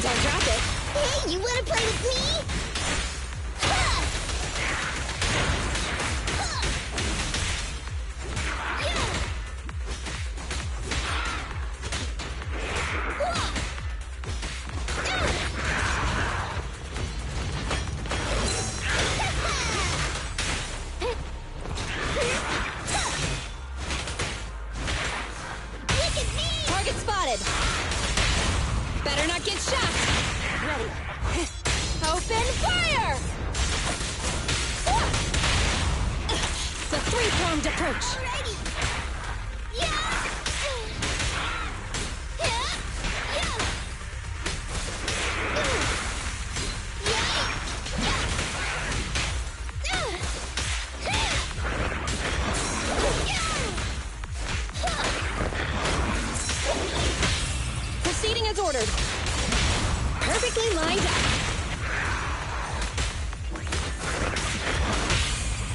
Don't drop it. Hey, you wanna play with me? Ha! Ha! Yeah! Whoa! Look at me! Target spotted. Better not get shot. Ready. Open fire! It's a three-pronged approach. Alrighty! Yeah! Yeah! Yeah! Proceeding as ordered. Perfectly lined up.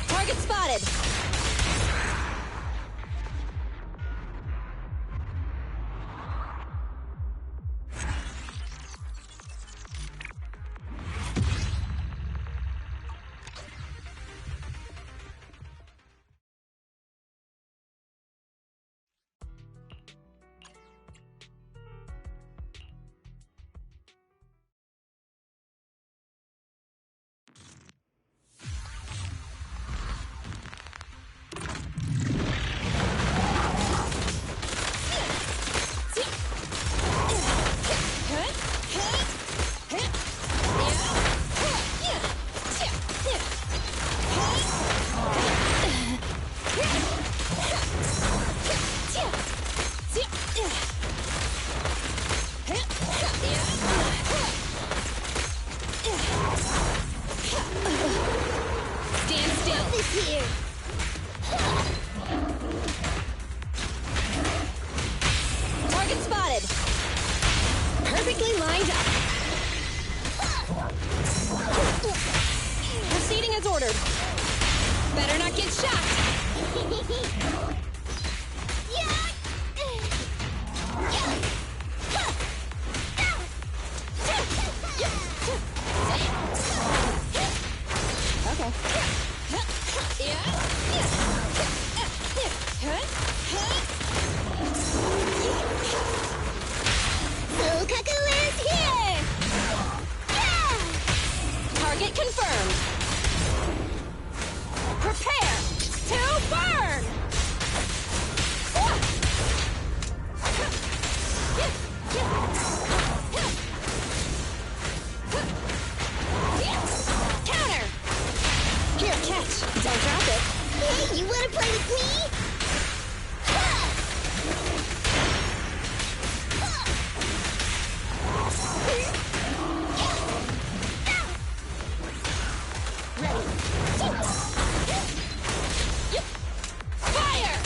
Target spotted. Stand still. This here! Target spotted. Perfectly lined up. Proceeding as ordered. Better not get shot. Yeah! Okay. Fukaku is here! Yeah! Target confirmed. Prepare to burn! Counter! Here, catch. Don't drop it. Hey, you wanna play with me? Ha! Fire!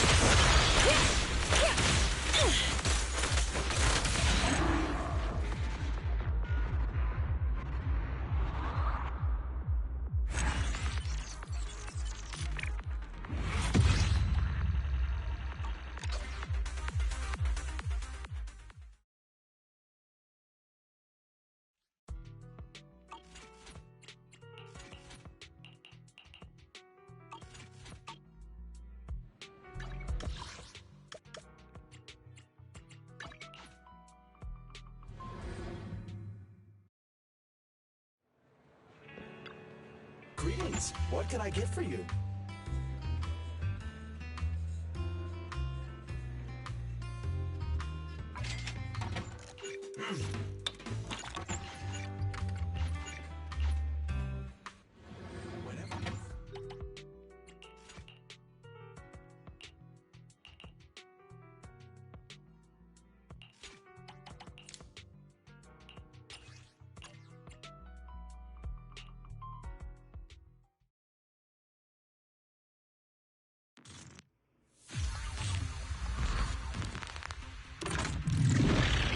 Greetings. What can I get for you? Whatever.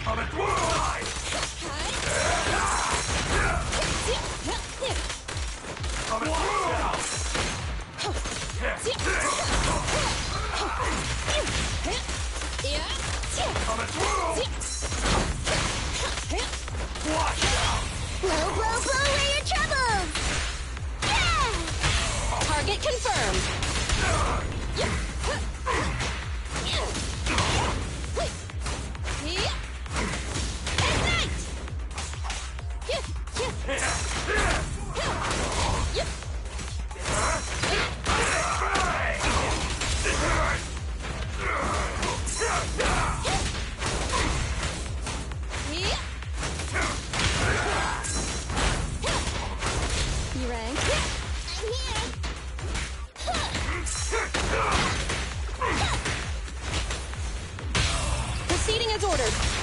I'm a as ordered.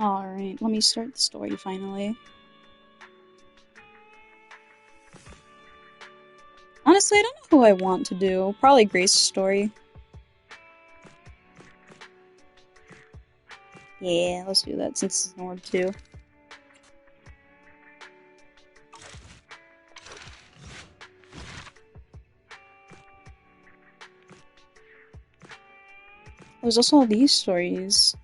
Alright, let me start the story finally. Honestly, I don't know who I want to do. Probably Grace's story. Yeah, let's do that since it's an orb too. There's also all these stories.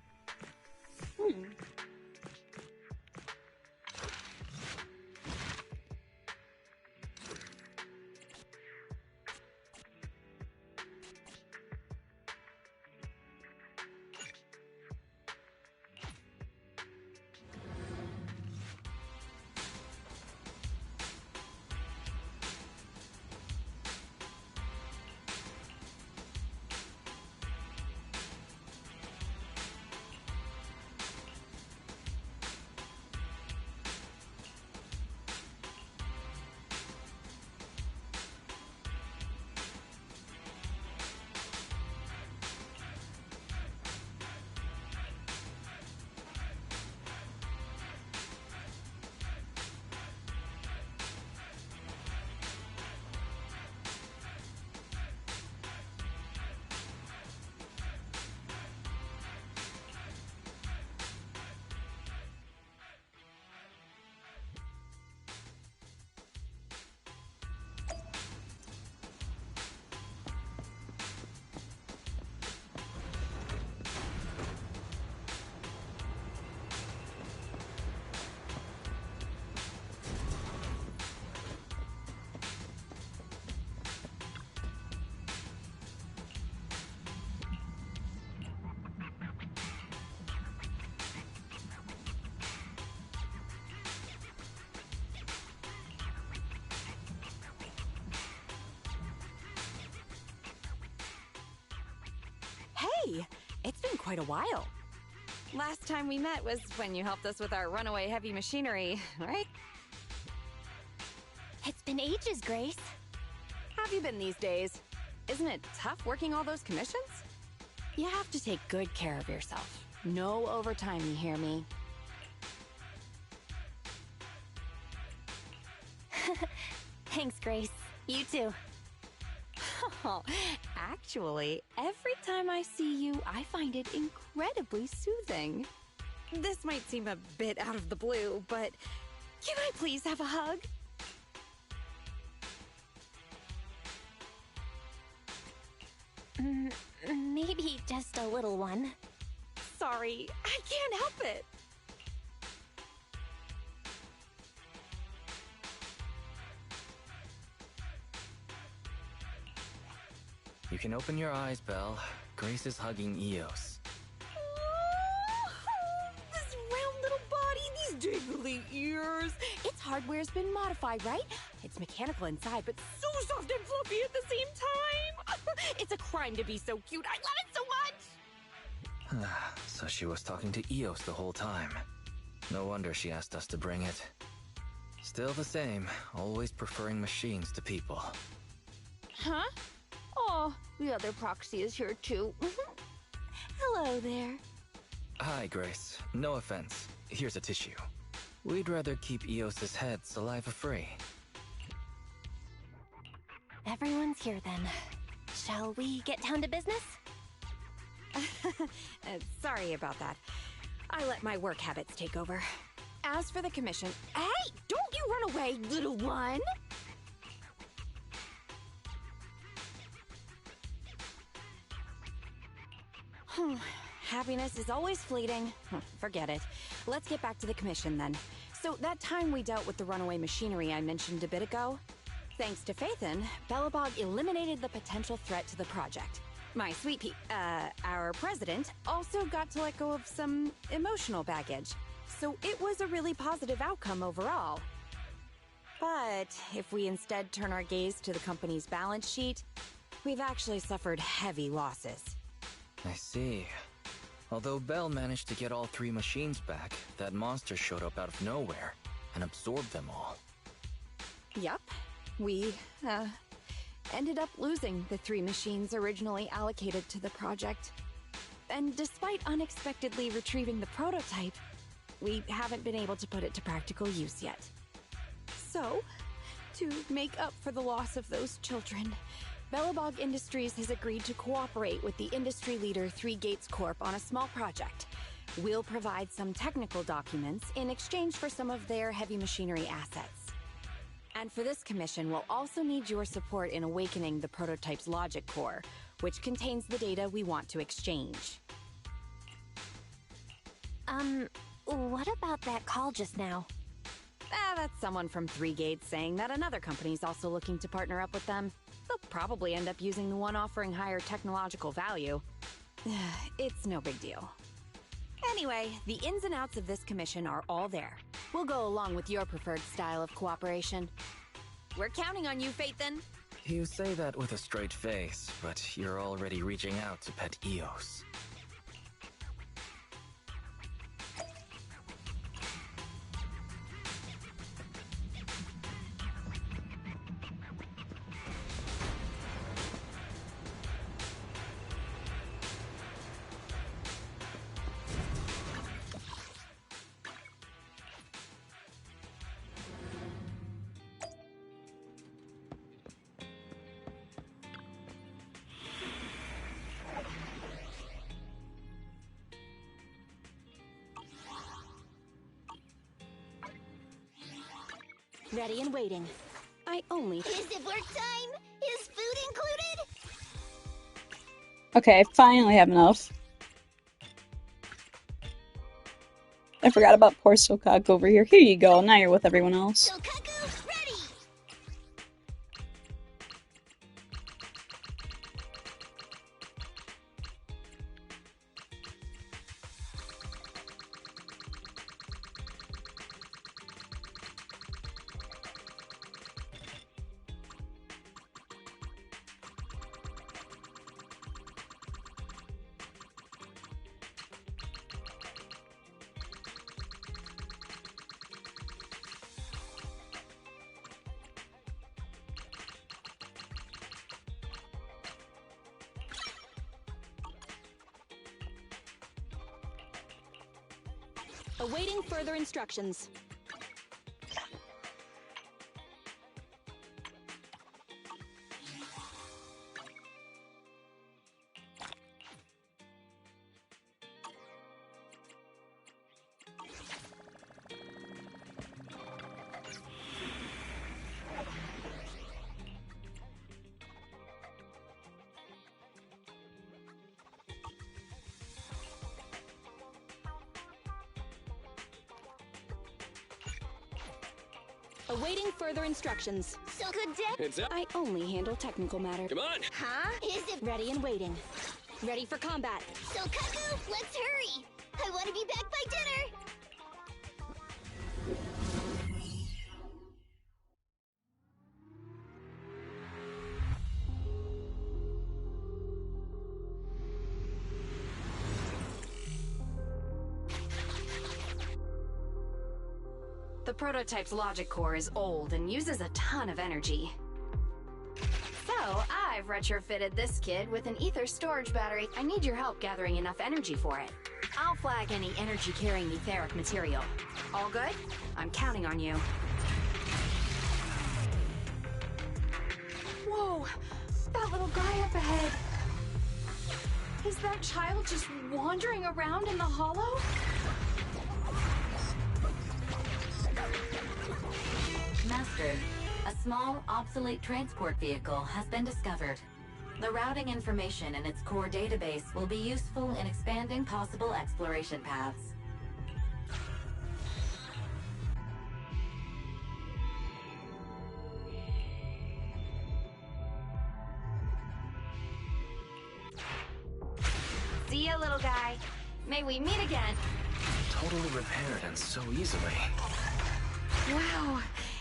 been quite a while. Last time we met was when you helped us with our runaway heavy machinery, right? It's been ages, Grace. How have you been these days? Isn't it tough working all those commissions? You have to take good care of yourself. No overtime, you hear me? Thanks, Grace. You too. Oh, actually, every time I see you, I find it incredibly soothing. This might seem a bit out of the blue, but can I please have a hug? Maybe just a little one. Sorry, I can't help it. You can open your eyes, Belle. Grace is hugging Eos. This round little body, these dangly ears. Its hardware's been modified, right? It's mechanical inside, but so soft and fluffy at the same time. It's a crime to be so cute. I love it so much. So she was talking to Eos the whole time. No wonder she asked us to bring it. Still the same, always preferring machines to people. Huh? Oh, the other proxy is here too. Hello there. Hi, Grace. No offense. Here's a tissue. We'd rather keep Eos's head saliva-free. Everyone's here then. Shall we get down to business? Sorry about that. I let my work habits take over. As for the commission... Hey! Don't you run away, little one! Happiness is always fleeting. Forget it. Let's get back to the commission then. So that time we dealt with the runaway machinery I mentioned a bit ago, thanks to Phaethon, Belobog eliminated the potential threat to the project. My sweet our president also got to let go of some emotional baggage. So it was a really positive outcome overall. But if we instead turn our gaze to the company's balance sheet, we've actually suffered heavy losses. I see. Although Belle managed to get all 3 machines back, that monster showed up out of nowhere and absorbed them all. Yup. We, ended up losing the 3 machines originally allocated to the project. And despite unexpectedly retrieving the prototype, we haven't been able to put it to practical use yet. So, to make up for the loss of those children, Belobog Industries has agreed to cooperate with the industry leader 3 Gates Corp on a small project. We'll provide some technical documents in exchange for some of their heavy machinery assets. And for this commission, we'll also need your support in awakening the prototype's logic core, which contains the data we want to exchange. What about that call just now? That's someone from 3 Gates saying that another company's also looking to partner up with them. They'll probably end up using the one offering higher technological value. It's no big deal. Anyway, the ins and outs of this commission are all there. We'll go along with your preferred style of cooperation. We're counting on you, Phaethon. You say that with a straight face, but you're already reaching out to pet Eos. Ready and waiting. I only... Is it work time? Is food included? Okay, I finally have enough. I forgot about poor Sokaku over here. Here you go, now you're with everyone else. Sokaku, ready! Awaiting further instructions. Awaiting further instructions. So good, Dad. It's up. I only handle technical matter. Come on. Huh? Is it Ready and waiting. Ready for combat. so, Kaku? Let's hurry. I want to be back by dinner. The prototype's logic core is old and uses a ton of energy. So, I've retrofitted this kid with an ether storage battery. I need your help gathering enough energy for it. I'll flag any energy-carrying etheric material. All good? I'm counting on you. Whoa! That little guy up ahead! Is that child just wandering around in the hollow? Master, a small, obsolete transport vehicle has been discovered. The routing information in its core database will be useful in expanding possible exploration paths. See ya, little guy. May we meet again. Totally repaired and so easily. Wow,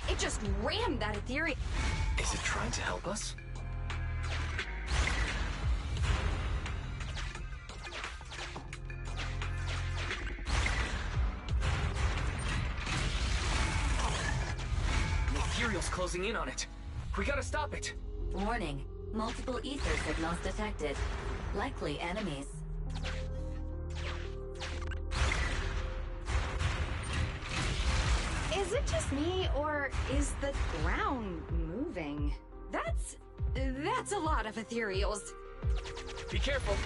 it just rammed that ethereal. Is it trying to help us? The ethereal's closing in on it. We gotta stop it. Warning, multiple ether signals detected. Likely enemies. Is it just me, or is the ground moving? That's a lot of ethereals. Be careful.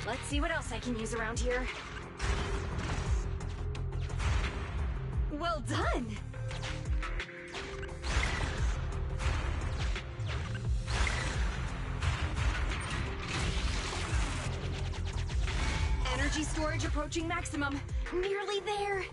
Let's see what else I can use around here. Well done! Energy storage approaching maximum. Nearly there.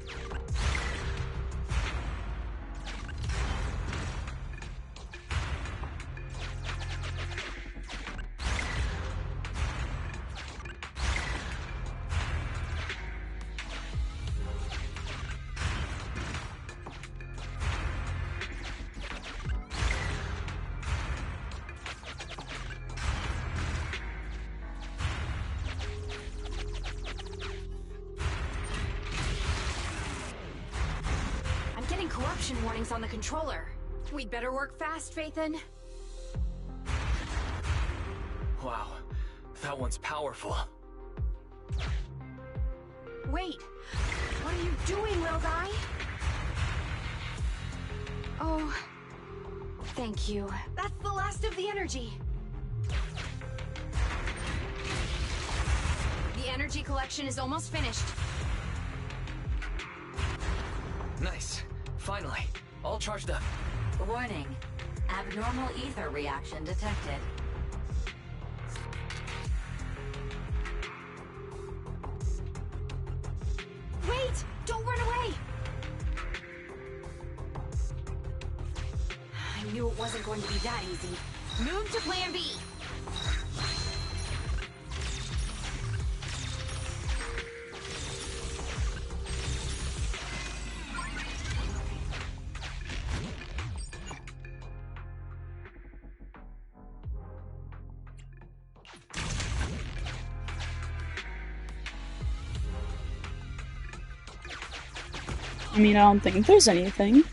I'm getting corruption warnings on the controller. We'd better work fast, Phaethon. Wow, that one's powerful. Wait, what are you doing, little guy? Oh, thank you. That's the last of the energy. The energy collection is almost finished. Nice. Finally. All charged up. Warning, abnormal ether reaction detected. Wait! Don't run away! I knew it wasn't going to be that easy. Move to Plan B! I mean, I don't think there's anything.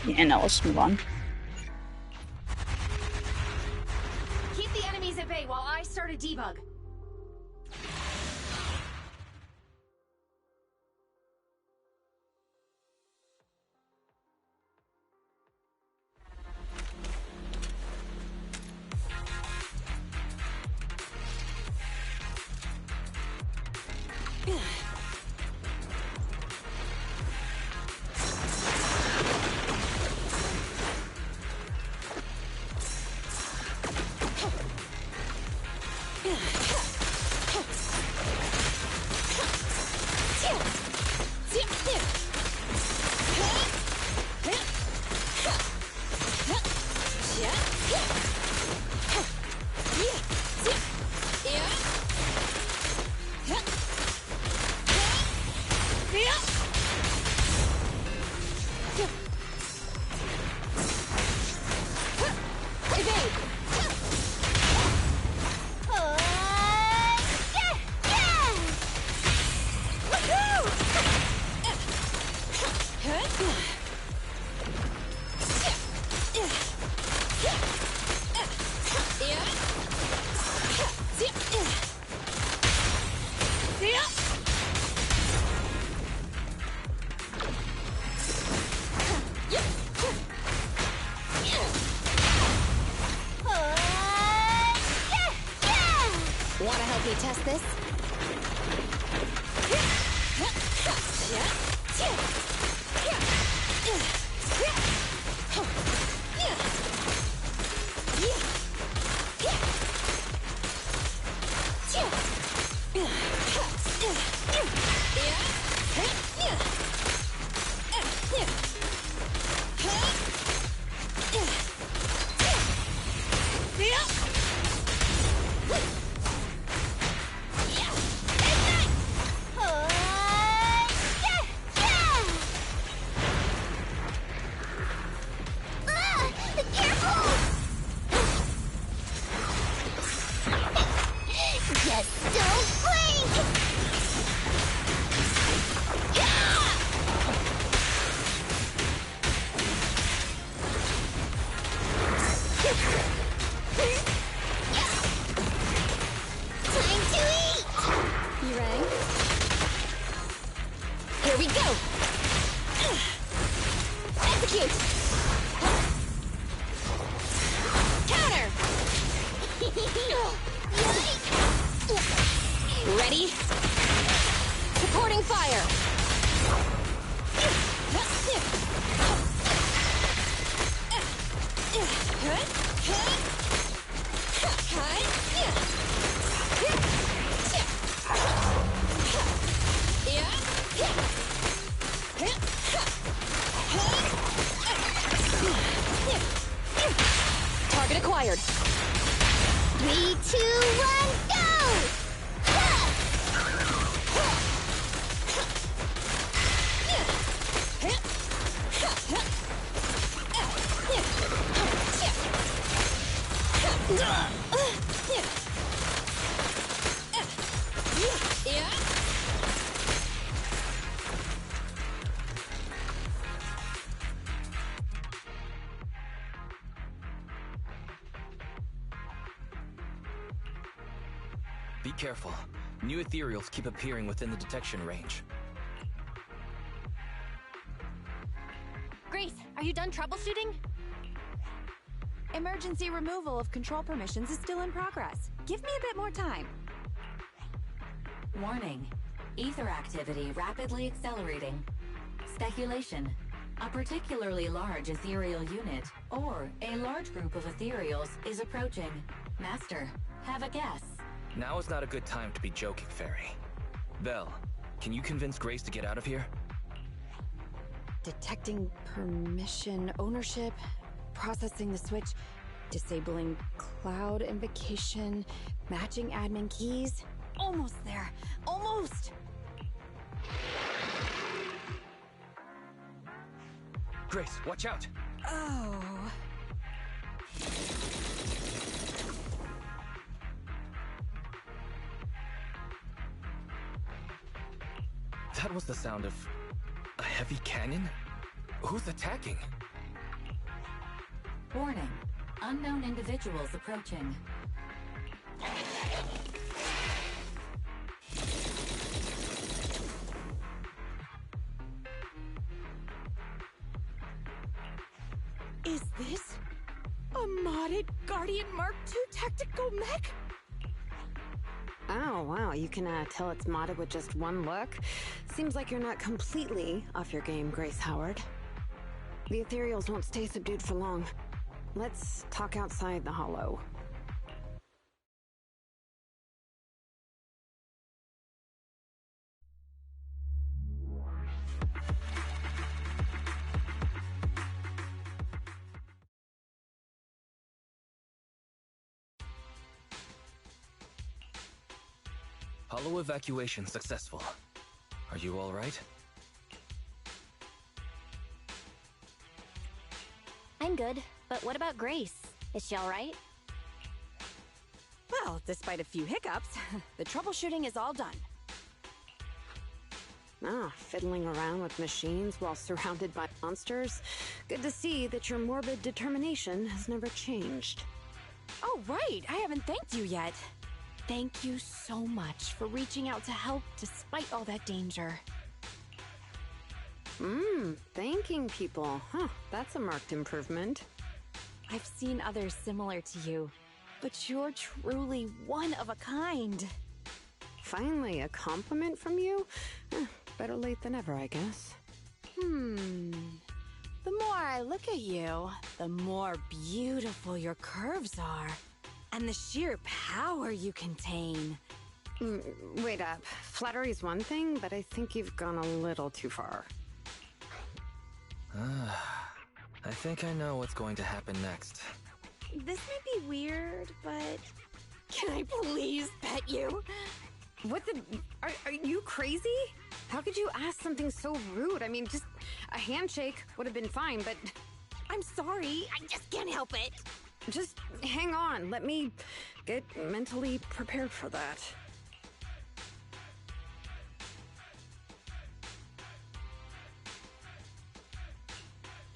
Yeah, no, let's move on. Keep the enemies at bay while I start a debug. Wanna help me test this? Ready? Supporting fire! Target acquired. 3, 2, 1, go! Be careful. New ethereals keep appearing within the detection range. Grace, are you done troubleshooting? Emergency removal of control permissions is still in progress. Give me a bit more time. Warning. Ether activity rapidly accelerating. Speculation. A particularly large ethereal unit, or a large group of ethereals, is approaching. Master, have a guess. Now is not a good time to be joking, Fairy. Belle, can you convince Grace to get out of here? Detecting permission ownership, processing the switch, disabling cloud invocation, matching admin keys. Almost there. Almost! Grace, watch out! Oh. That was the sound of a heavy cannon? Who's attacking? Warning. Unknown individuals approaching. Is this a modded Guardian Mark II tactical mech? Oh, wow, you can tell it's modded with just one look. Seems like you're not completely off your game, Grace Howard. The ethereals won't stay subdued for long. Let's talk outside the hollow. Hollow evacuation successful. Are you all right? I'm good, but what about Grace? Is she alright? Well, despite a few hiccups, the troubleshooting is all done. Ah, fiddling around with machines while surrounded by monsters. Good to see that your morbid determination has never changed. Oh, right! I haven't thanked you yet. Thank you so much for reaching out to help despite all that danger. Thanking people. Huh, that's a marked improvement. I've seen others similar to you, but you're truly one of a kind. Finally, a compliment from you? Better late than ever, I guess. The more I look at you, the more beautiful your curves are. And the sheer power you contain. Wait up. Flattery's one thing, but I think you've gone a little too far. I think I know what's going to happen next. This may be weird, but... Can I please pet you? What the... Are you crazy? How could you ask something so rude? I mean, just a handshake would have been fine, but... I'm sorry, I just can't help it. Just hang on. Let me get mentally prepared for that.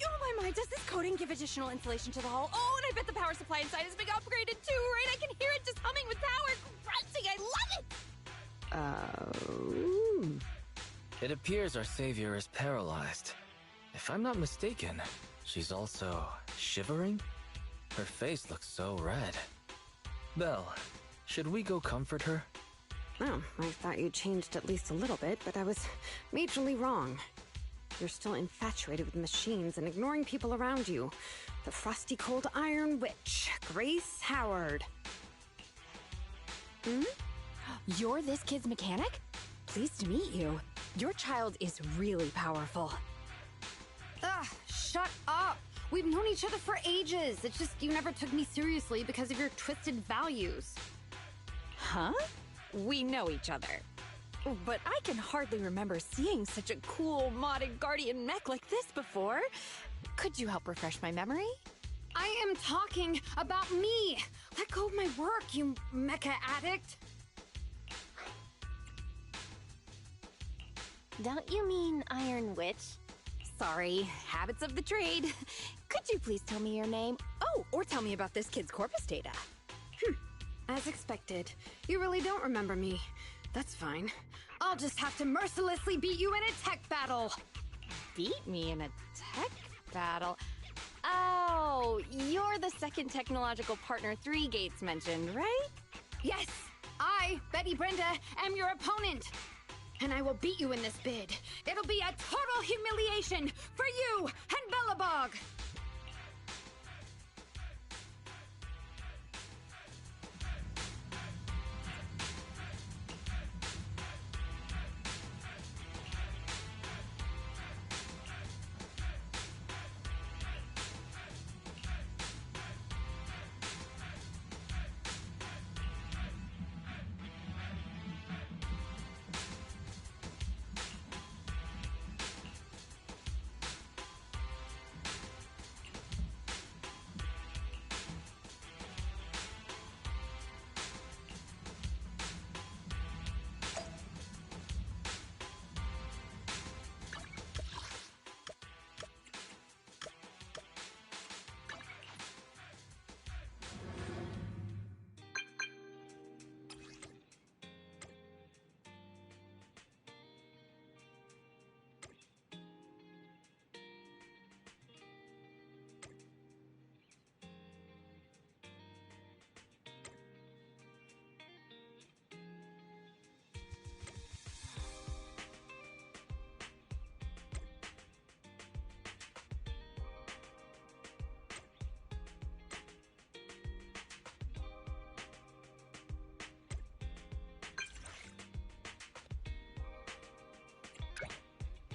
Oh my, does this coating give additional insulation to the hull? Oh, and I bet the power supply inside has been upgraded too, right? I can hear it just humming with power, grunting. I love it! It appears our savior is paralyzed. If I'm not mistaken, she's also shivering? Her face looks so red. Belle, should we go comfort her? Oh, I thought you changed at least a little bit, but I was majorly wrong. You're still infatuated with machines and ignoring people around you. The frosty cold iron witch, Grace Howard. You're this kid's mechanic? Pleased to meet you. Your child is really powerful. Ugh, shut up! We've known each other for ages. It's just you never took me seriously because of your twisted values. Huh? We know each other. But I can hardly remember seeing such a cool modded Guardian mech like this before. Could you help refresh my memory? I am talking about me! Let go of my work, you mecha addict! Don't you mean Iron Witch? Sorry, habits of the trade. Could you please tell me your name? Oh, or tell me about this kid's corpus data. As expected. You really don't remember me. That's fine. I'll just have to mercilessly beat you in a tech battle! Beat me in a tech battle? Oh, you're the second technological partner 3 Gates mentioned, right? Yes! I, Betty Brenda, am your opponent! And I will beat you in this bid. It'll be a total humiliation for you and Bellabog!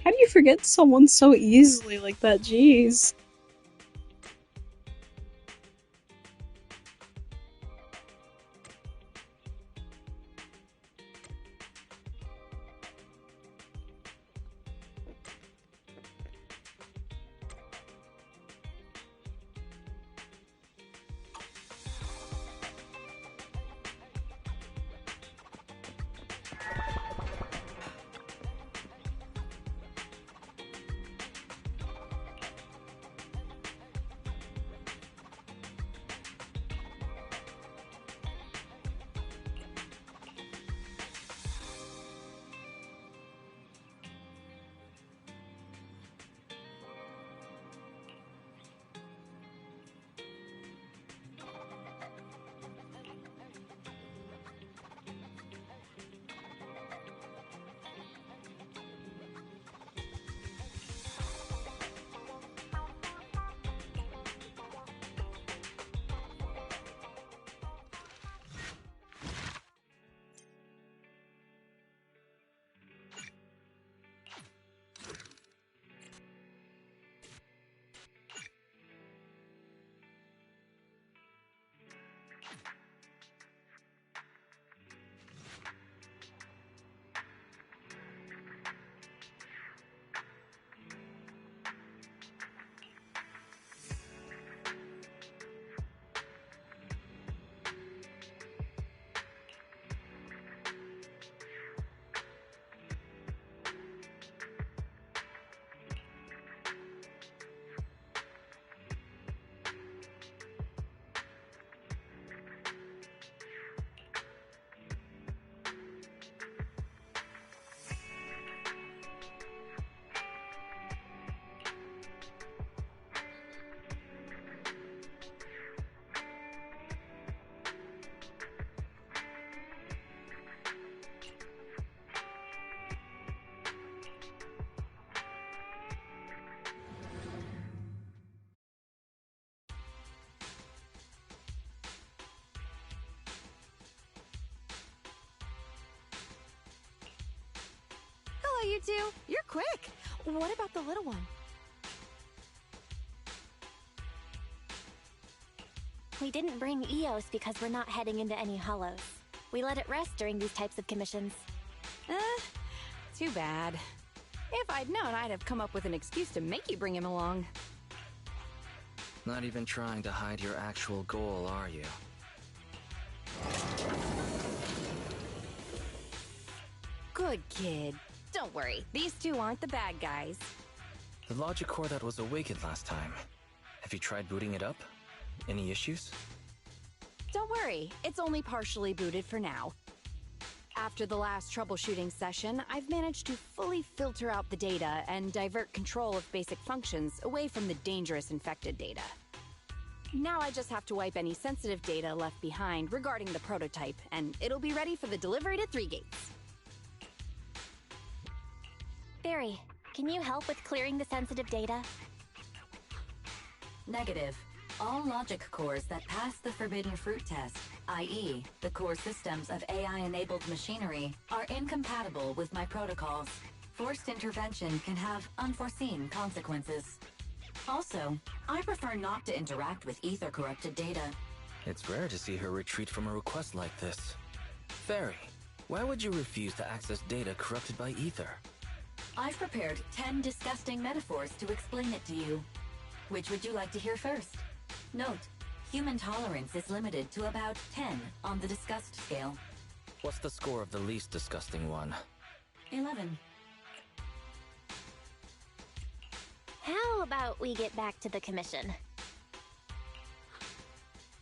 How do you forget someone so easily like that? Jeez. You two, you're quick. What about the little one? We didn't bring Eos because we're not heading into any hollows. We let it rest during these types of commissions. Too bad. If I'd known, I'd have come up with an excuse to make you bring him along. Not even trying to hide your actual goal, are you? Good kid. Don't worry, these two aren't the bad guys. The logic core that was awakened last time. Have you tried booting it up? Any issues? Don't worry, it's only partially booted for now. After the last troubleshooting session, I've managed to fully filter out the data and divert control of basic functions away from the dangerous infected data. Now I just have to wipe any sensitive data left behind regarding the prototype, and it'll be ready for the delivery to Three Gates. Barry, can you help with clearing the sensitive data? Negative. All logic cores that pass the Forbidden Fruit test, i.e., the core systems of AI-enabled machinery, are incompatible with my protocols. Forced intervention can have unforeseen consequences. Also, I prefer not to interact with ether-corrupted data. It's rare to see her retreat from a request like this. Fairy, why would you refuse to access data corrupted by ether? I've prepared 10 disgusting metaphors to explain it to you. Which would you like to hear first? Note, human tolerance is limited to about 10 on the disgust scale. What's the score of the least disgusting one? 11. How about we get back to the commission?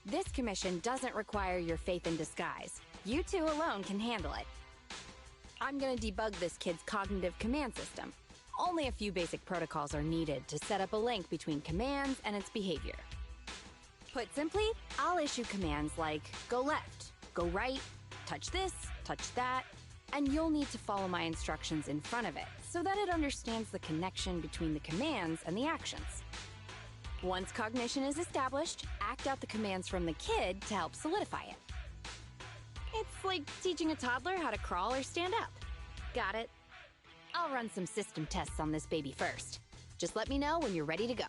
This commission doesn't require your faith in disguise. You two alone can handle it. I'm gonna debug this kid's cognitive command system. Only a few basic protocols are needed to set up a link between commands and its behavior. Put simply, I'll issue commands like go left, go right, touch this, touch that, and you'll need to follow my instructions in front of it so that it understands the connection between the commands and the actions. Once cognition is established, act out the commands from the kid to help solidify it. It's like teaching a toddler how to crawl or stand up. Got it? I'll run some system tests on this baby first. Just let me know when you're ready to go.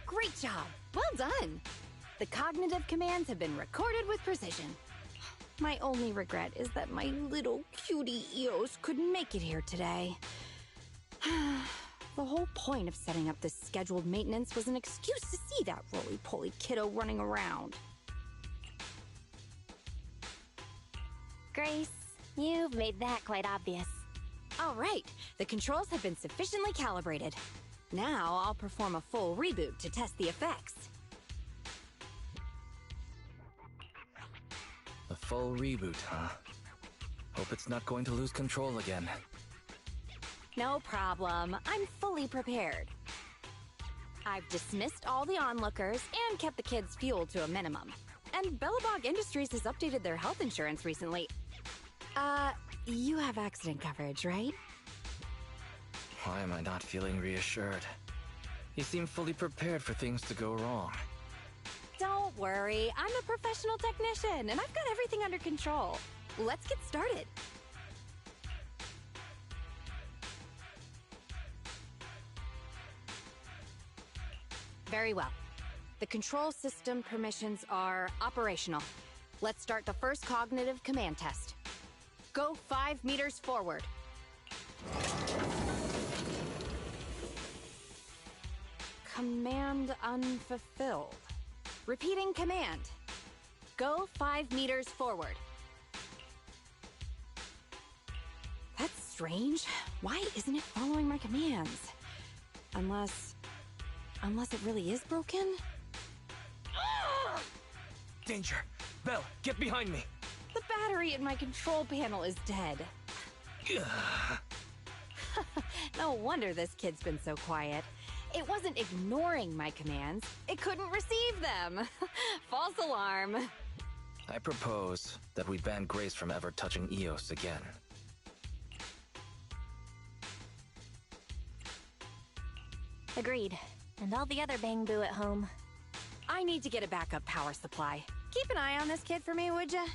Great job! Well done! The cognitive commands have been recorded with precision. My only regret is that my little cutie Eos couldn't make it here today. The whole point of setting up this scheduled maintenance was an excuse to see that roly-poly kiddo running around. Grace, you've made that quite obvious. All right, the controls have been sufficiently calibrated. Now I'll perform a full reboot to test the effects. A full reboot, huh? Hope it's not going to lose control again. No problem. I'm fully prepared. I've dismissed all the onlookers and kept the kids' fuel to a minimum. And Bellabog Industries has updated their health insurance recently. You have accident coverage, right? Why am I not feeling reassured? You seem fully prepared for things to go wrong. Don't worry, I'm a professional technician, and I've got everything under control. Let's get started. Very well. The control system permissions are operational. Let's start the first cognitive command test. Go 5 meters forward. Command unfulfilled. Repeating command. Go 5 meters forward. That's strange. Why isn't it following my commands? Unless it really is broken? Danger! Belle, get behind me! The battery in my control panel is dead. No wonder this kid's been so quiet. It wasn't ignoring my commands. It couldn't receive them. False alarm. I propose that we ban Grace from ever touching Eos again. Agreed. And all the other Bangbu at home. I need to get a backup power supply. Keep an eye on this kid for me, would ya?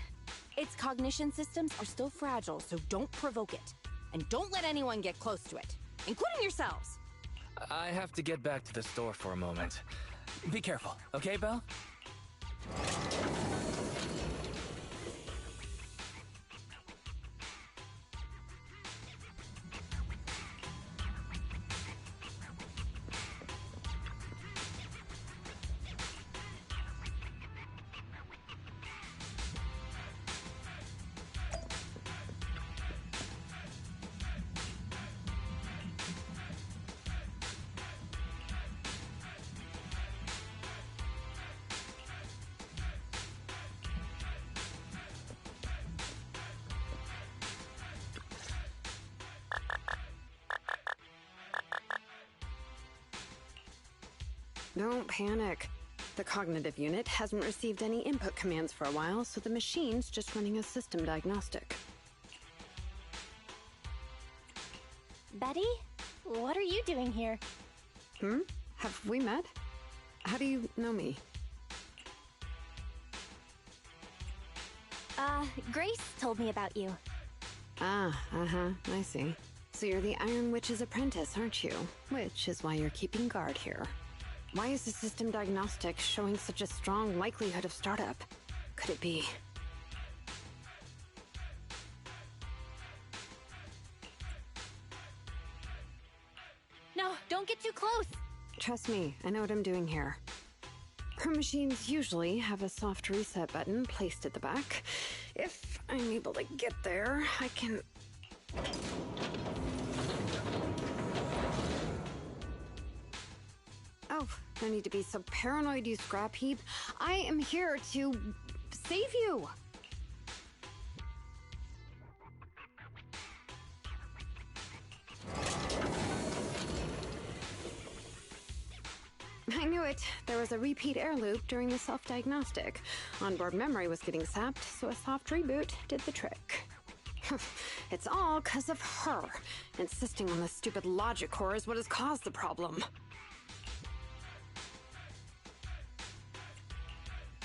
Its cognition systems are still fragile, so don't provoke it. And don't let anyone get close to it, including yourselves. I have to get back to the store for a moment. Be careful, okay, Belle? Don't panic. The cognitive unit hasn't received any input commands for a while, so the machine's just running a system diagnostic. Betty? What are you doing here? Have we met? How do you know me? Grace told me about you. I see. So you're the Iron Witch's apprentice, aren't you? Which is why you're keeping guard here. Why is the system diagnostic showing such a strong likelihood of startup? Could it be... No, don't get too close! Trust me, I know what I'm doing here. Her machines usually have a soft reset button placed at the back. If I'm able to get there, I can... Oh, no need to be so paranoid, you scrap heap. I am here to save you. I knew it. There was a repeat air loop during the self-diagnostic. Onboard memory was getting sapped, so a soft reboot did the trick. It's all because of her. Insisting on the stupid logic core is what has caused the problem.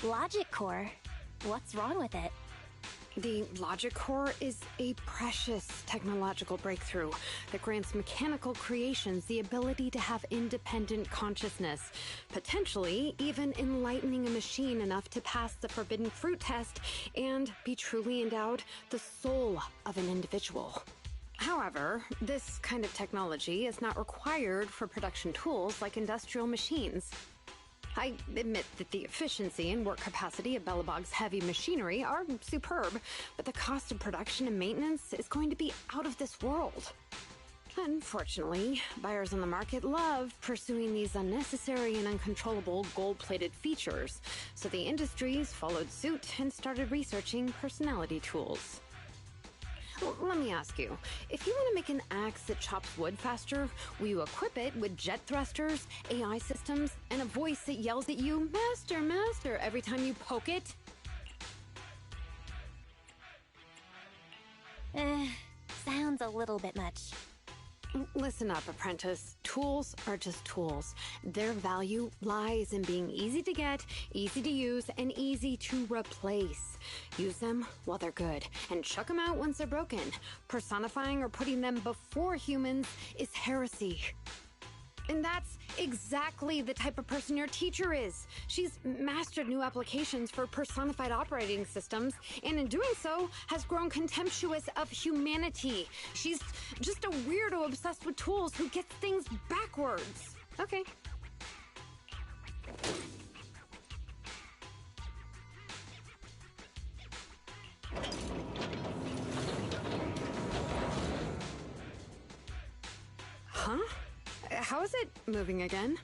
Logic core? What's wrong with it? The Logic Core is a precious technological breakthrough that grants mechanical creations the ability to have independent consciousness, potentially even enlightening a machine enough to pass the forbidden fruit test and be truly endowed the soul of an individual. However, this kind of technology is not required for production tools like industrial machines. I admit that the efficiency and work capacity of Belobog's heavy machinery are superb, but the cost of production and maintenance is going to be out of this world. Unfortunately, buyers on the market love pursuing these unnecessary and uncontrollable gold-plated features, so the industries followed suit and started researching personality tools. Let me ask you, if you want to make an axe that chops wood faster, will you equip it with jet thrusters, AI systems, and a voice that yells at you, "Master, Master," every time you poke it? Sounds a little bit much. Listen up, apprentice. Tools are just tools. Their value lies in being easy to get, easy to use, and easy to replace. Use them while they're good, and chuck them out once they're broken. Personifying or putting them before humans is heresy. And that's exactly the type of person your teacher is. She's mastered new applications for personified operating systems, and in doing so, has grown contemptuous of humanity. She's just a weirdo obsessed with tools who gets things backwards. Okay. Huh? How is it moving again?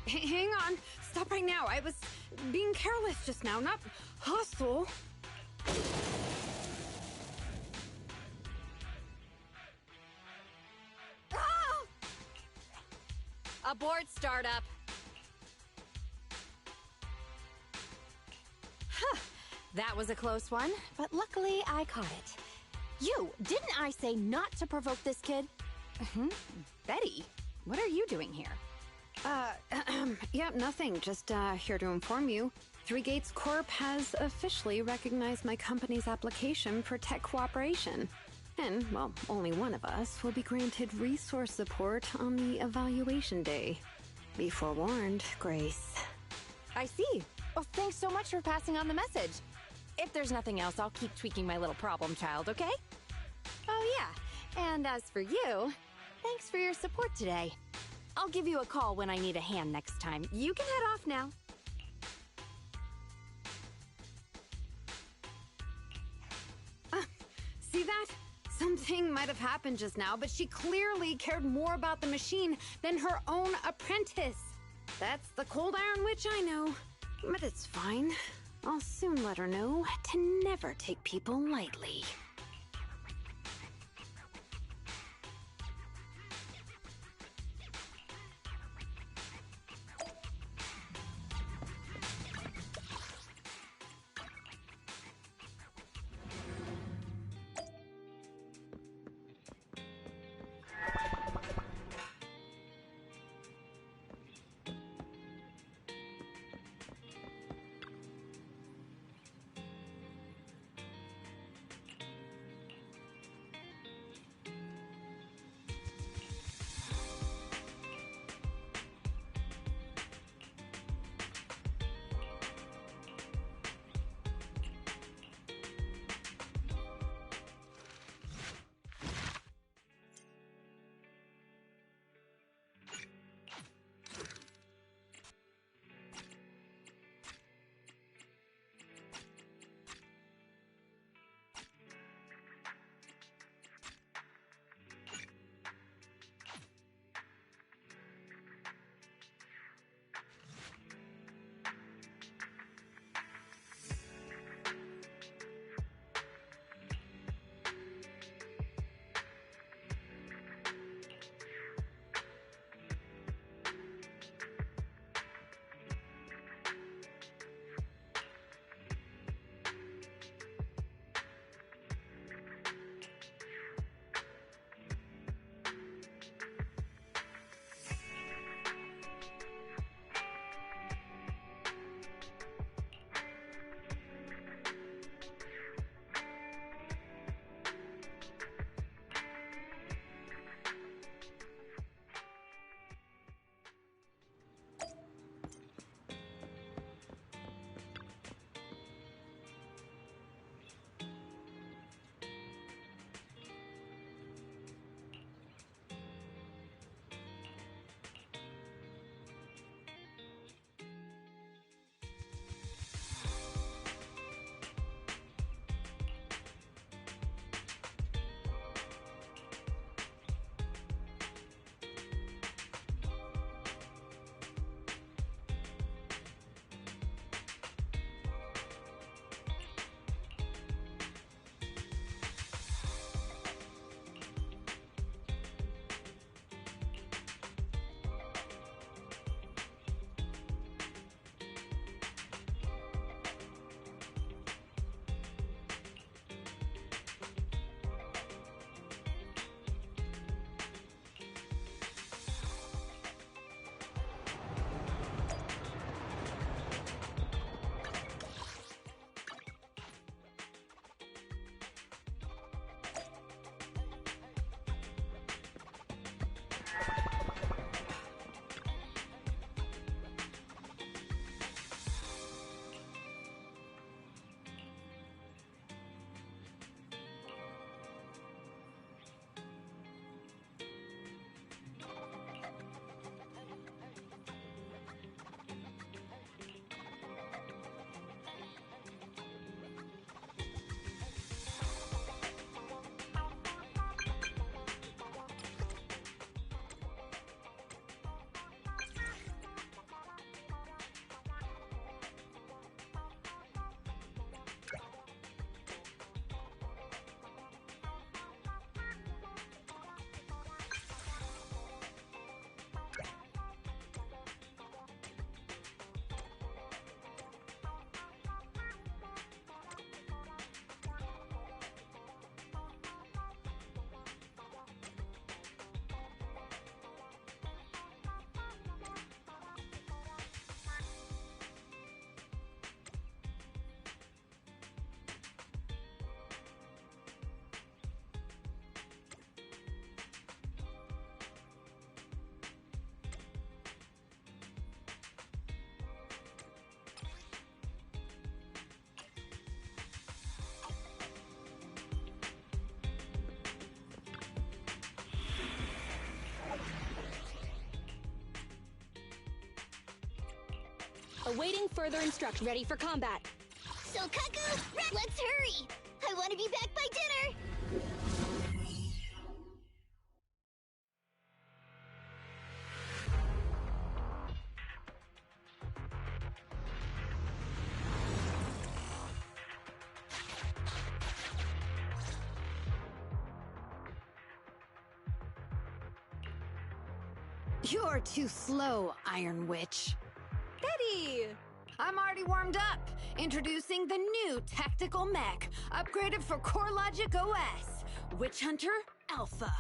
Hang on. Stop right now. I was being careless just now, not hostile. Ah! Abort startup. Huh. That was a close one, but luckily I caught it. You, didn't I say not to provoke this kid? Betty, what are you doing here? Yeah, nothing. Just here to inform you. Three Gates Corp has officially recognized my company's application for tech cooperation. And, well, only one of us will be granted resource support on the evaluation day. Be forewarned, Grace. I see. Oh, thanks so much for passing on the message. If there's nothing else, I'll keep tweaking my little problem child, okay? Oh, yeah. And as for you, thanks for your support today. I'll give you a call when I need a hand next time. You can head off now. See that? Something might have happened just now, but she clearly cared more about the machine than her own apprentice. That's the Cold Iron Witch I know. But it's fine. I'll soon let her know to never take people lightly. Awaiting further instruction. Ready for combat. So, Kaku, let's hurry! I want to be back by dinner! You're too slow, Iron Witch. Betty! I'm already warmed up. Introducing the new tactical mech, upgraded for CoreLogic OS, Witch Hunter Alpha.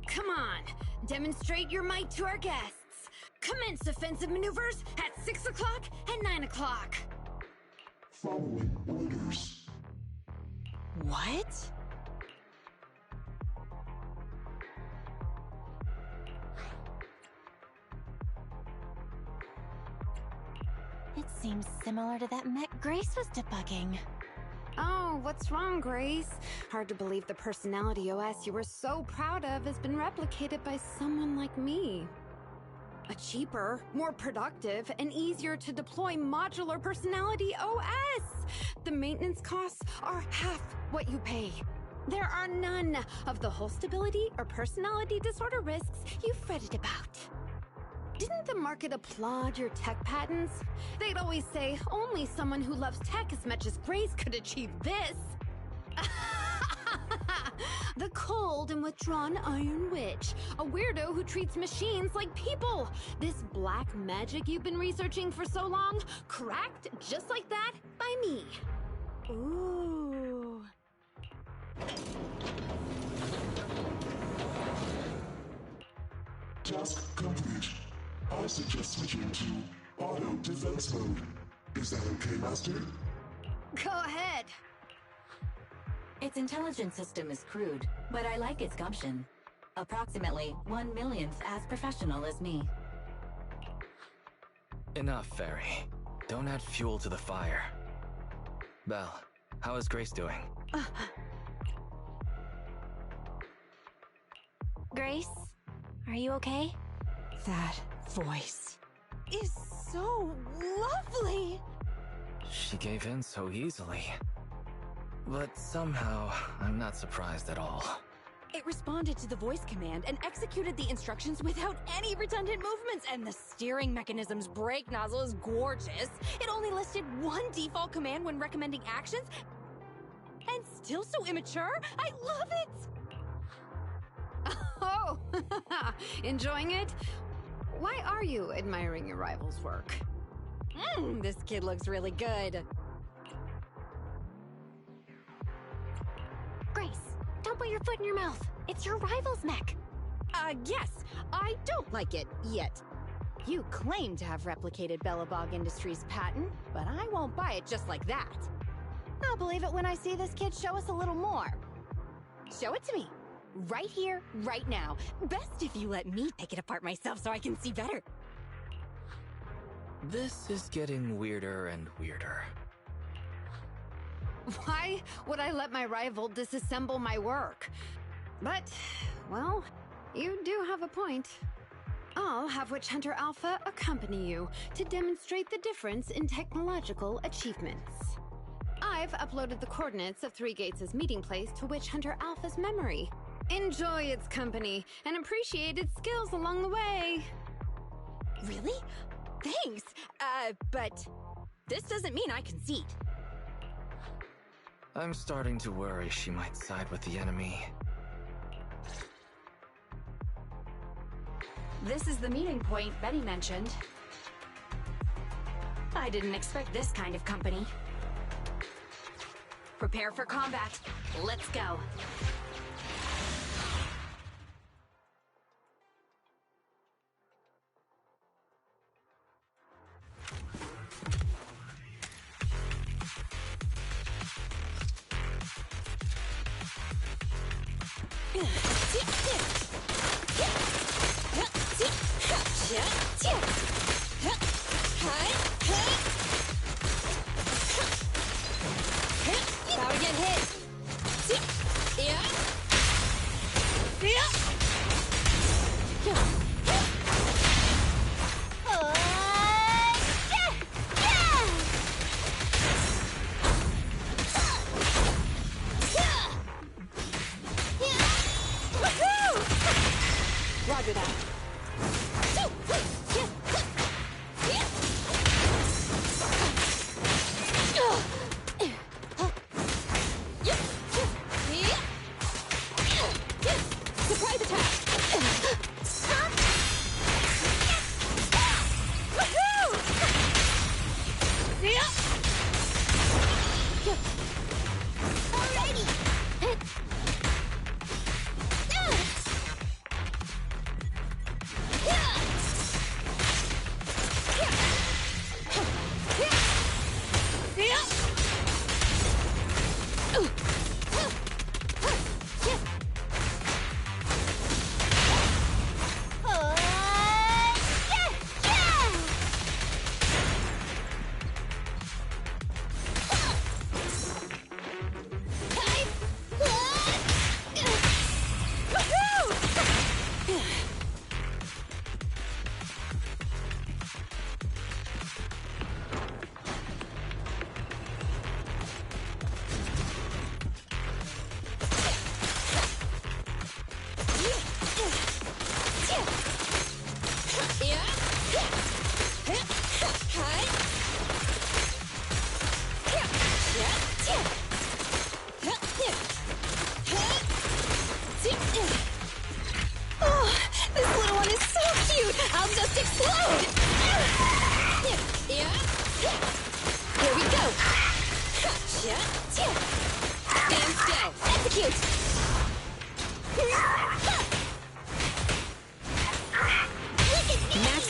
Come on, demonstrate your might to our guests. Commence offensive maneuvers at 6 o'clock and 9 o'clock. Following orders. What? It seems similar to that mech Grace was debugging. Oh, what's wrong, Grace? Hard to believe the personality OS you were so proud of has been replicated by someone like me. A cheaper, more productive, and easier to deploy modular personality OS! The maintenance costs are half what you pay. There are none of the whole stability or personality disorder risks you fretted about. Didn't the market applaud your tech patents? They'd always say only someone who loves tech as much as Grace could achieve this. The cold and withdrawn Iron Witch, a weirdo who treats machines like people. This black magic you've been researching for so long, cracked just like that by me. Ooh. Task complete. I suggest switching to auto defense mode. Is that okay, Master? Go ahead. Its intelligence system is crude, but I like its gumption. Approximately 1/1,000th as professional as me. Enough, Fairy. Don't add fuel to the fire. Belle, how is Grace doing? Grace, are you okay? That voice is so lovely! She gave in so easily. But somehow, I'm not surprised at all. It responded to the voice command and executed the instructions without any redundant movements, and the steering mechanism's brake nozzle is gorgeous. It only listed one default command when recommending actions, and still so immature. I love it! Oh, enjoying it? Why are you admiring your rival's work? This kid looks really good. Grace, don't put your foot in your mouth. It's your rival's mech. Yes, I don't like it yet. You claim to have replicated Belobog Industries' patent, but I won't buy it just like that. I'll believe it when I see this kid show us a little more. Show it to me. Right here, right now. Best if you let me pick it apart myself so I can see better. This is getting weirder and weirder. Why would I let my rival disassemble my work? But, well, you do have a point. I'll have Witch Hunter Alpha accompany you to demonstrate the difference in technological achievements. I've uploaded the coordinates of Three Gates' meeting place to Witch Hunter Alpha's memory. Enjoy its company and appreciate its skills along the way. Really? Thanks. But this doesn't mean I concede. I'm starting to worry she might side with the enemy. This is the meeting point Betty mentioned. I didn't expect this kind of company. Prepare for combat. Let's go. About to get hit. Roger that. Surprise attack!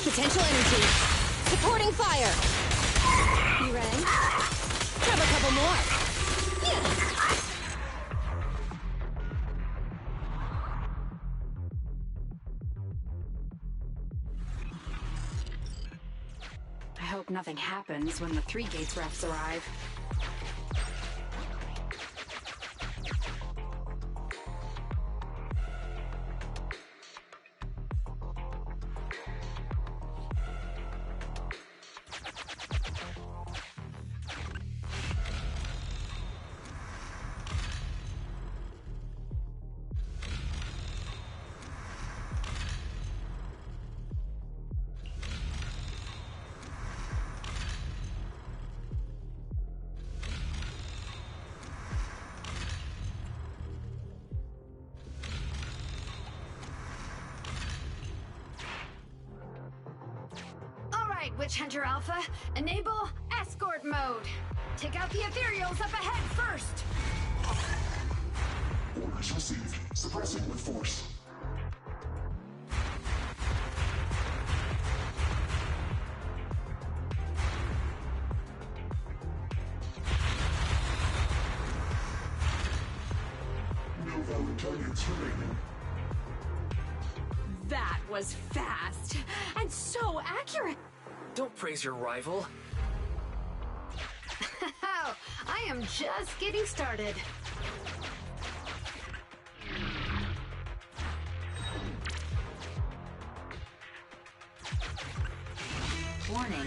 Potential energy. Supporting fire. You ready? Grab a couple more. I hope nothing happens when the 3 Gates refs arrive. Witch Hunter Alpha, enable escort mode. Take out the ethereals up ahead first. Orders received. Suppressing with force. No valid targets remaining. That was fast and so accurate. Don't praise your rival. I am just getting started. Warning.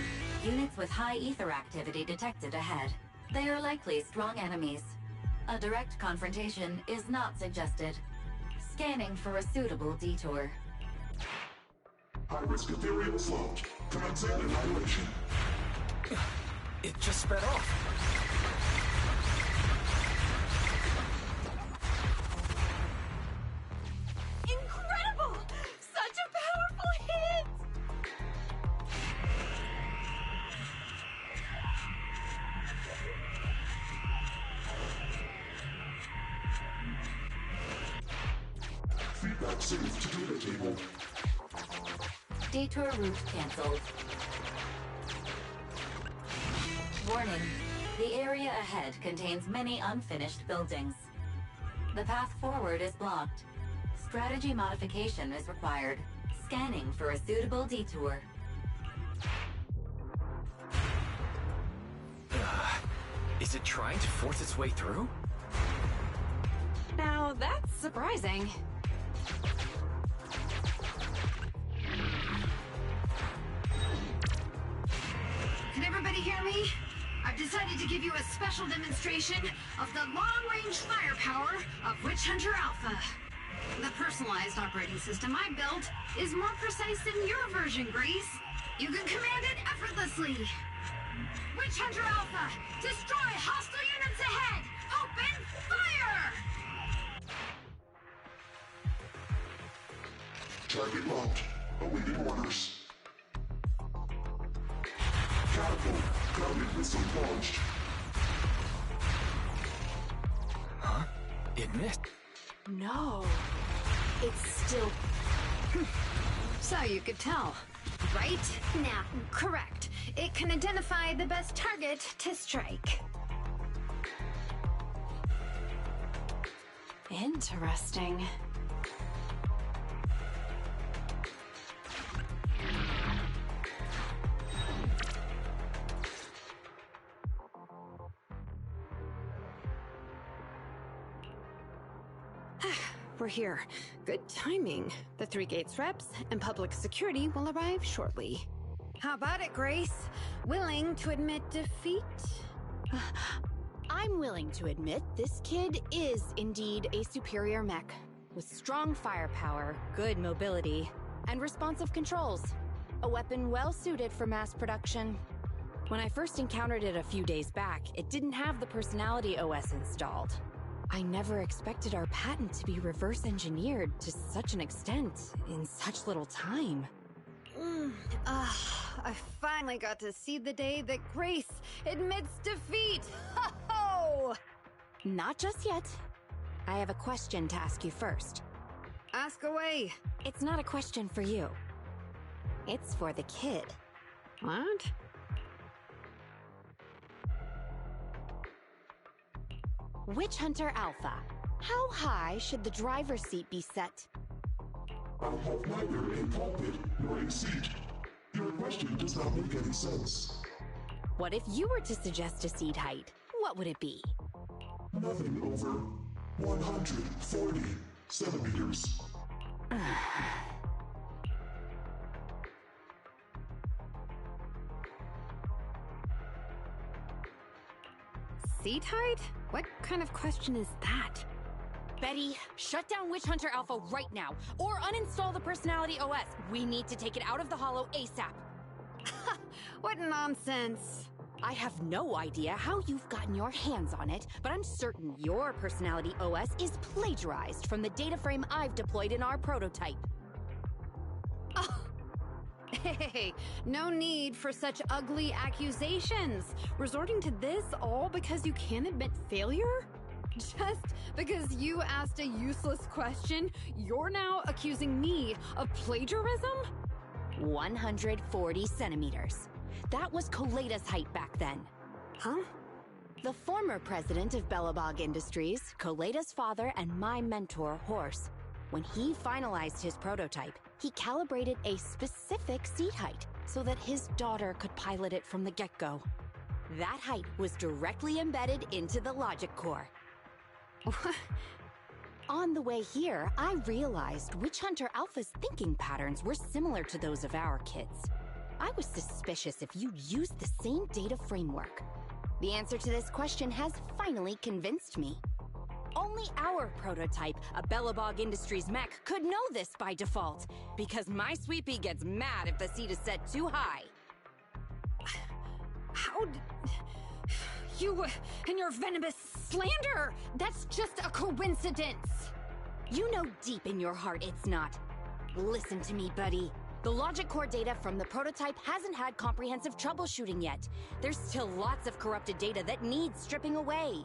Units with high ether activity detected ahead. They are likely strong enemies. A direct confrontation is not suggested. Scanning for a suitable detour. High-risk ethereals launched. Commencing annihilation. It just sped off. Incredible! Such a powerful hit! Feedback saved to data table. Detour route cancelled. Warning. The area ahead contains many unfinished buildings. The path forward is blocked. Strategy modification is required. Scanning for a suitable detour. Is it trying to force its way through? Now, that's surprising. Can everybody hear me? I've decided to give you a special demonstration of the long-range firepower of Witch Hunter Alpha. The personalized operating system I built is more precise than your version, Grace. You can command it effortlessly. Witch Hunter Alpha, destroy hostile units ahead! Open fire! Target locked. Awaiting orders. Catapult. Grounded missile launched. Huh? It missed. No. It's still... So you could tell, right? Now, correct. It can identify the best target to strike. Interesting. We're here. Good timing. The Three Gates reps and public security will arrive shortly. How about it, Grace? Willing to admit defeat? I'm willing to admit this kid is indeed a superior mech, with strong firepower, good mobility, and responsive controls. A weapon well suited for mass production. When I first encountered it a few days back, it didn't have the Personality OS installed. I never expected our patent to be reverse engineered to such an extent in such little time. I finally got to see the day that Grace admits defeat! Ho-ho! Not just yet. I have a question to ask you first. Ask away. It's not a question for you. It's for the kid. What? Witch Hunter Alpha, how high should the driver's seat be set? I have neither a pulpit nor a seat. Your question does not make any sense. What if you were to suggest a seat height? What would it be? Nothing over 140 centimeters. Seat height? What kind of question is that? Betty, shut down Witch Hunter Alpha right now, or uninstall the Personality OS. We need to take it out of the Hollow ASAP. What nonsense. I have no idea how you've gotten your hands on it, but I'm certain your Personality OS is plagiarized from the data frame I've deployed in our prototype. Oh. Hey, no need for such ugly accusations. Resorting to this all because you can't admit failure? Just because you asked a useless question, you're now accusing me of plagiarism? 140 centimeters. That was Coletta's height back then. Huh? The former president of Belobog Industries, Coletta's father, and my mentor, Horse. When he finalized his prototype, he calibrated a specific seat height so that his daughter could pilot it from the get-go. That height was directly embedded into the logic core. On the way here, I realized Witch Hunter Alpha's thinking patterns were similar to those of our kids. I was suspicious if you'd used the same data framework. The answer to this question has finally convinced me. Only our prototype, a Belobog Industries mech, could know this by default, because my sweet pea gets mad if the seat is set too high. How you and your venomous slander! That's just a coincidence! You know deep in your heart it's not. Listen to me, buddy. The logic core data from the prototype hasn't had comprehensive troubleshooting yet. There's still lots of corrupted data that needs stripping away.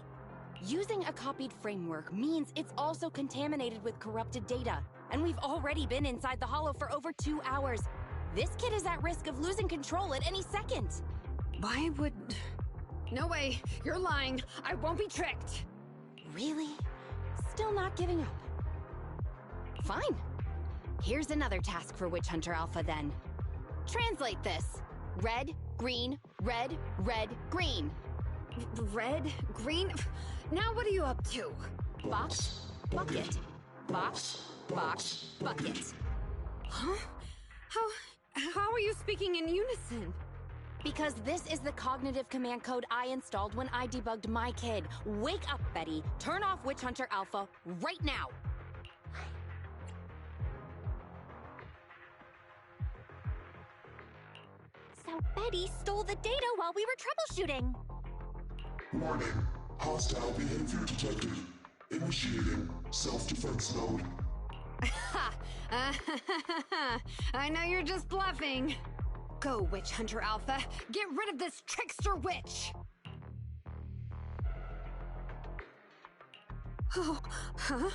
Using a copied framework means it's also contaminated with corrupted data, and we've already been inside the Hollow for over 2 hours. This kid is at risk of losing control at any second. Why would... No way, you're lying. I won't be tricked. Really? Still not giving up? Fine. Here's another task for Witch Hunter Alpha then. Translate this. Red, green, red, red, green. Red? Green? Now what are you up to? Box, bucket. Box, box, bucket. Huh? How are you speaking in unison? Because this is the cognitive command code I installed when I debugged my kid. Wake up, Betty. Turn off Witch Hunter Alpha right now. So Betty stole the data while we were troubleshooting. Warning. Hostile behavior detected. Initiating self-defense mode. I know you're just bluffing. Go, Witch Hunter Alpha. Get rid of this trickster witch! Oh, huh?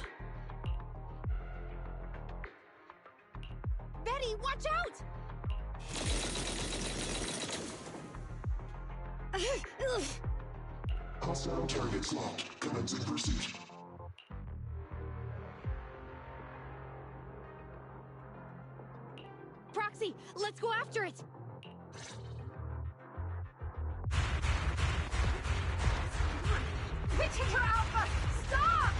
Betty, watch out! Hostile targets locked. Commencing pursuit. Proxy, let's go after it! Witch Hunter Alpha, stop!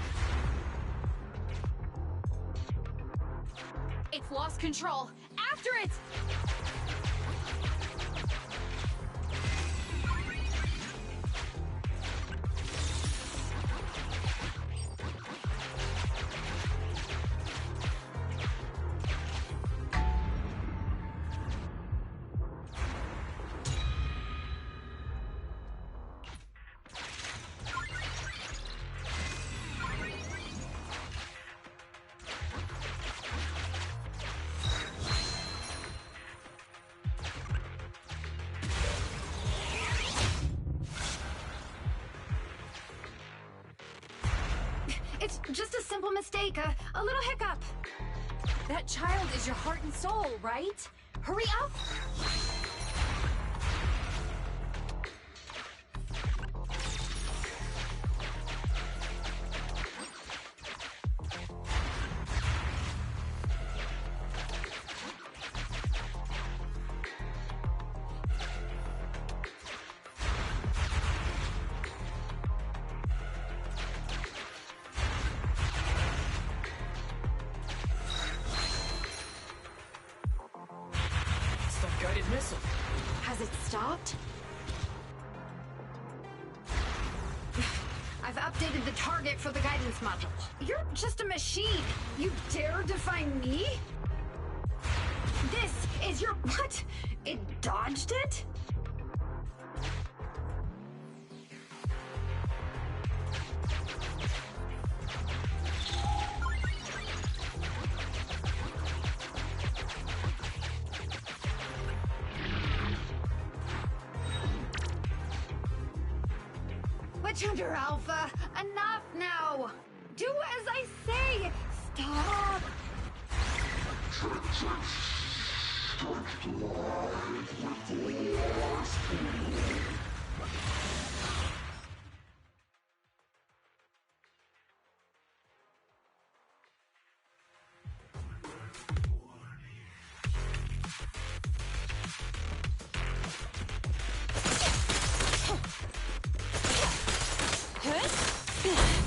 It's lost control. After it! It's just a simple mistake, a little hiccup. That child is your heart and soul, right? Hurry up! Guided missile. Has it stopped? I've updated the target for the guidance module. You're just a machine. You dare defy me? This is your... What? It dodged it? Witch Hunter Alpha, enough now! Do as I say! Stop! Huh?